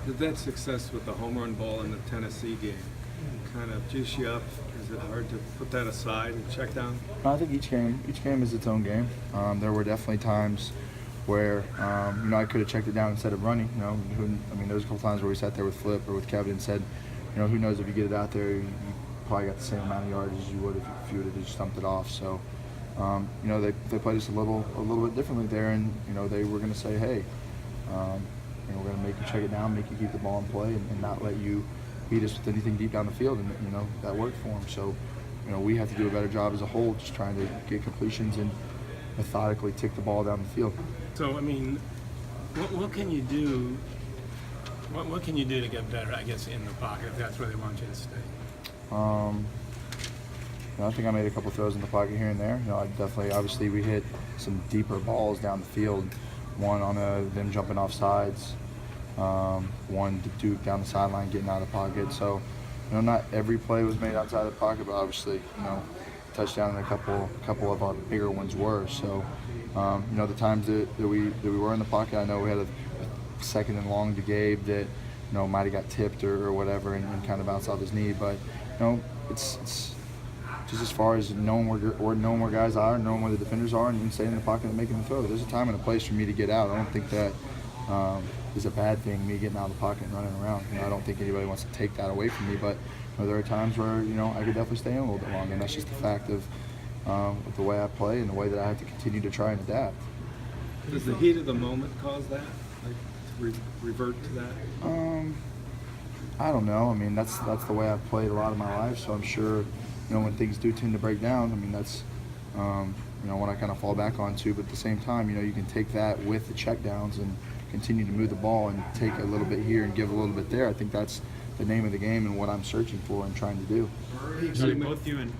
Did that success with the home run ball in the Tennessee game kind of juice you up? Is it hard to put that aside and check down? I think each game is its own game. There were definitely times where I could have checked it down instead of running. There was a couple times where we sat there with Flip or with Kevin and said, who knows, if you get it out there, you probably got the same amount of yards as you would if you would have just stumped it off. So, they played us a little bit differently there, and they were going to say, hey, we're going to make you check it down, make you keep the ball in play, and not let you beat us with anything deep down the field, and that worked for them. So, we have to do a better job as a whole, just trying to get completions and methodically tick the ball down the field. So, what can you do? What can you do to get better, I guess, in the pocket if that's where they want you to stay? I think I made a couple throws in the pocket here and there. Obviously, we hit some deeper balls down the field. One on them jumping off sides. One to Duke down the sideline, getting out of the pocket. So, not every play was made outside the pocket, but obviously, touchdown and a couple of our bigger ones were. So, the times that we were in the pocket, I know we had a second and long to Gabe that might have got tipped or whatever and kind of bounced off his knee. But it's just as far as knowing where guys are, knowing where the defenders are, and staying in the pocket and making the throw. There's a time and a place for me to get out. I don't think that is a bad thing, me getting out of the pocket and running around. I don't think anybody wants to take that away from me, but there are times where I could definitely stay in a little bit longer, and that's just the fact of the way I play and the way that I have to continue to try and adapt. Does the heat of the moment cause that, to revert to that? I don't know. That's the way I've played a lot of my life, so I'm sure when things do tend to break down, that's what I kind of fall back onto. But at the same time, you can take that with the checkdowns and continue to move the ball and take a little bit here and give a little bit there. I think that's the name of the game and what I'm searching for and trying to do. Johnny, both you and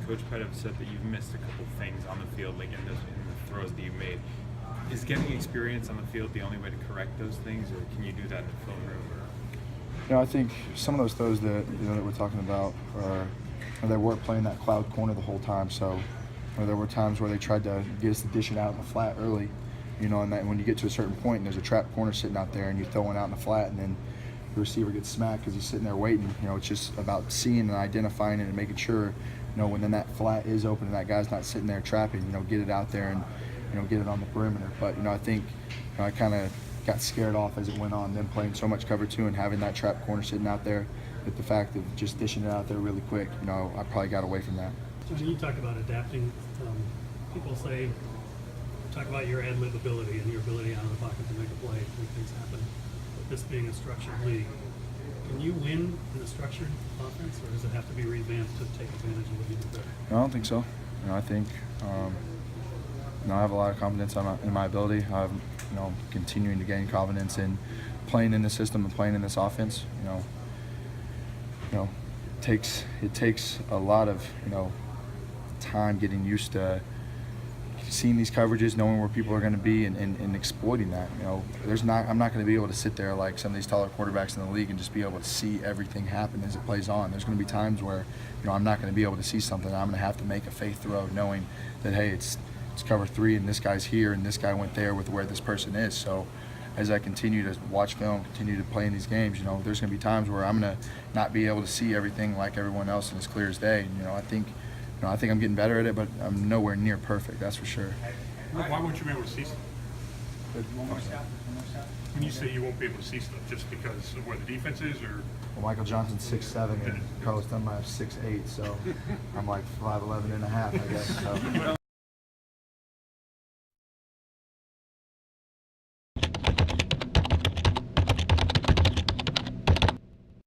Coach Pett have said that you've missed a couple things on the field, like in the throws that you made. Is getting experience on the field the only way to correct those things, or can you do that in the film room? I think some of those throws that that we're talking about are they weren't playing that cloud corner the whole time. So there were times where they tried to get us to dish it out in the flat early, and that when you get to a certain point and there's a trap corner sitting out there and you throw one out in the flat and then the receiver gets smacked because he's sitting there waiting. It's just about seeing and identifying it and making sure, when then that flat is open and that guy's not sitting there trapping, get it out there and get it on the perimeter. But I think I kind of got scared off as it went on, them playing so much cover two and having that trap corner sitting out there. With the fact of just dishing it out there really quick, I probably got away from that. So you talk about adapting. People talk about your ad-lib ability and your ability out of the pocket to make a play, make things happen. But this being a structured league, can you win in a structured offense, or does it have to be revamped to take advantage of what you do better? No, I don't think so. I think I have a lot of confidence in my ability. I'm continuing to gain confidence in playing in the system and playing in this offense. It takes a lot of time getting used to seeing these coverages, knowing where people are going to be, and exploiting that. I'm not going to be able to sit there like some of these taller quarterbacks in the league and just be able to see everything happen as it plays on. There's going to be times where I'm not going to be able to see something. I'm going to have to make a faith throw, knowing that hey, it's cover three and this guy's here and this guy went there with where this person is. So as I continue to watch film, continue to play in these games, there's going to be times where I'm going to not be able to see everything like everyone else and as clear as day. And, I think I'm getting better at it, but I'm nowhere near perfect, that's for sure. Why won't you be able to see stuff? One more shot. When you say you won't be able to see stuff, just because of where the defense is, or? Well, Michael Johnson's 6'7", and Carlos Dunlap's 6'8", so I'm like 5'11 and a half, I guess. So.